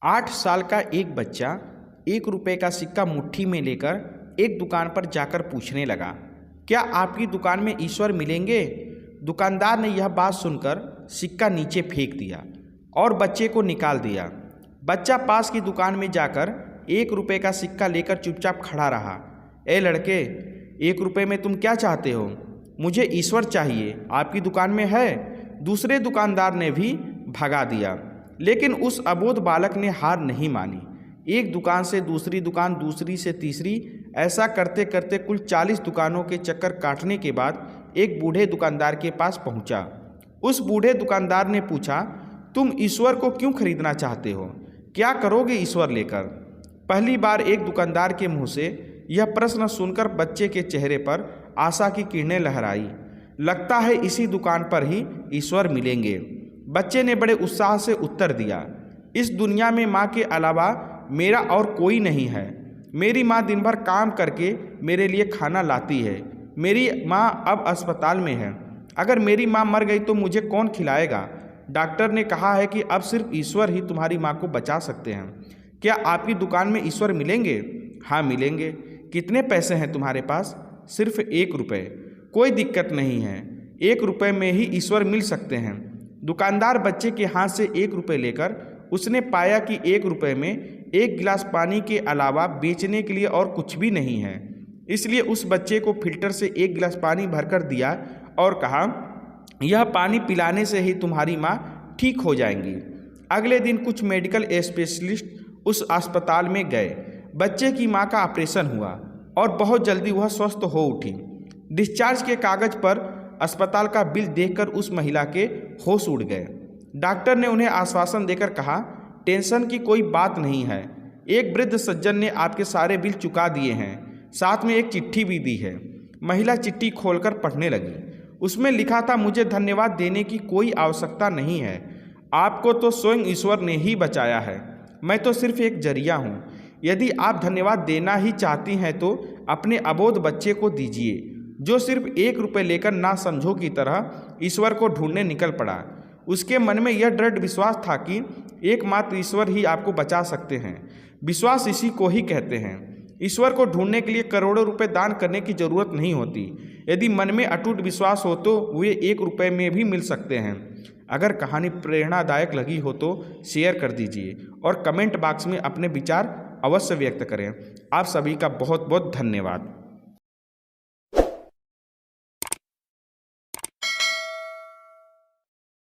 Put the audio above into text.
8 साल का एक बच्चा 1 रुपये का सिक्का मुट्ठी में लेकर एक दुकान पर जाकर पूछने लगा, क्या आपकी दुकान में ईश्वर मिलेंगे? दुकानदार ने यह बात सुनकर सिक्का नीचे फेंक दिया और बच्चे को निकाल दिया। बच्चा पास की दुकान में जाकर 1 रुपये का सिक्का लेकर चुपचाप खड़ा रहा। ए लड़के, 1 रुपये में तुम क्या चाहते हो? मुझे ईश्वर चाहिए, आपकी दुकान में है? दूसरे दुकानदार ने भी भगा दिया, लेकिन उस अबोध बालक ने हार नहीं मानी। एक दुकान से दूसरी दुकान, दूसरी से तीसरी, ऐसा करते करते कुल 40 दुकानों के चक्कर काटने के बाद एक बूढ़े दुकानदार के पास पहुंचा। उस बूढ़े दुकानदार ने पूछा, तुम ईश्वर को क्यों खरीदना चाहते हो? क्या करोगे ईश्वर लेकर? पहली बार एक दुकानदार के मुंह से यह प्रश्न सुनकर बच्चे के चेहरे पर आशा की किरणें लहराई। लगता है इसी दुकान पर ही ईश्वर मिलेंगे। बच्चे ने बड़े उत्साह से उत्तर दिया, इस दुनिया में माँ के अलावा मेरा और कोई नहीं है। मेरी माँ दिन भर काम करके मेरे लिए खाना लाती है। मेरी माँ अब अस्पताल में है। अगर मेरी माँ मर गई तो मुझे कौन खिलाएगा? डॉक्टर ने कहा है कि अब सिर्फ ईश्वर ही तुम्हारी माँ को बचा सकते हैं। क्या आपकी दुकान में ईश्वर मिलेंगे? हाँ मिलेंगे। कितने पैसे हैं तुम्हारे पास? सिर्फ 1 रुपये। कोई दिक्कत नहीं है, 1 रुपये में ही ईश्वर मिल सकते हैं। दुकानदार बच्चे के हाथ से 1 रुपये लेकर उसने पाया कि 1 रुपये में 1 गिलास पानी के अलावा बेचने के लिए और कुछ भी नहीं है। इसलिए उस बच्चे को फिल्टर से 1 गिलास पानी भरकर दिया और कहा, यह पानी पिलाने से ही तुम्हारी माँ ठीक हो जाएंगी। अगले दिन कुछ मेडिकल स्पेशलिस्ट उस अस्पताल में गए। बच्चे की माँ का ऑपरेशन हुआ और बहुत जल्दी वह स्वस्थ हो उठी। डिस्चार्ज के कागज पर अस्पताल का बिल देखकर उस महिला के होश उड़ गए। डॉक्टर ने उन्हें आश्वासन देकर कहा, टेंशन की कोई बात नहीं है। एक वृद्ध सज्जन ने आपके सारे बिल चुका दिए हैं, साथ में एक चिट्ठी भी दी है। महिला चिट्ठी खोलकर पढ़ने लगी। उसमें लिखा था, मुझे धन्यवाद देने की कोई आवश्यकता नहीं है। आपको तो स्वयं ईश्वर ने ही बचाया है। मैं तो सिर्फ एक जरिया हूँ। यदि आप धन्यवाद देना ही चाहती हैं तो अपने अबोध बच्चे को दीजिए, जो सिर्फ 1 रुपये लेकर ना समझो की तरह ईश्वर को ढूंढने निकल पड़ा। उसके मन में यह दृढ़ विश्वास था कि एकमात्र ईश्वर ही आपको बचा सकते हैं। विश्वास इसी को ही कहते हैं। ईश्वर को ढूंढने के लिए करोड़ों रुपए दान करने की जरूरत नहीं होती। यदि मन में अटूट विश्वास हो तो वे 1 रुपये में भी मिल सकते हैं। अगर कहानी प्रेरणादायक लगी हो तो शेयर कर दीजिए और कमेंट बॉक्स में अपने विचार अवश्य व्यक्त करें। आप सभी का बहुत बहुत धन्यवाद।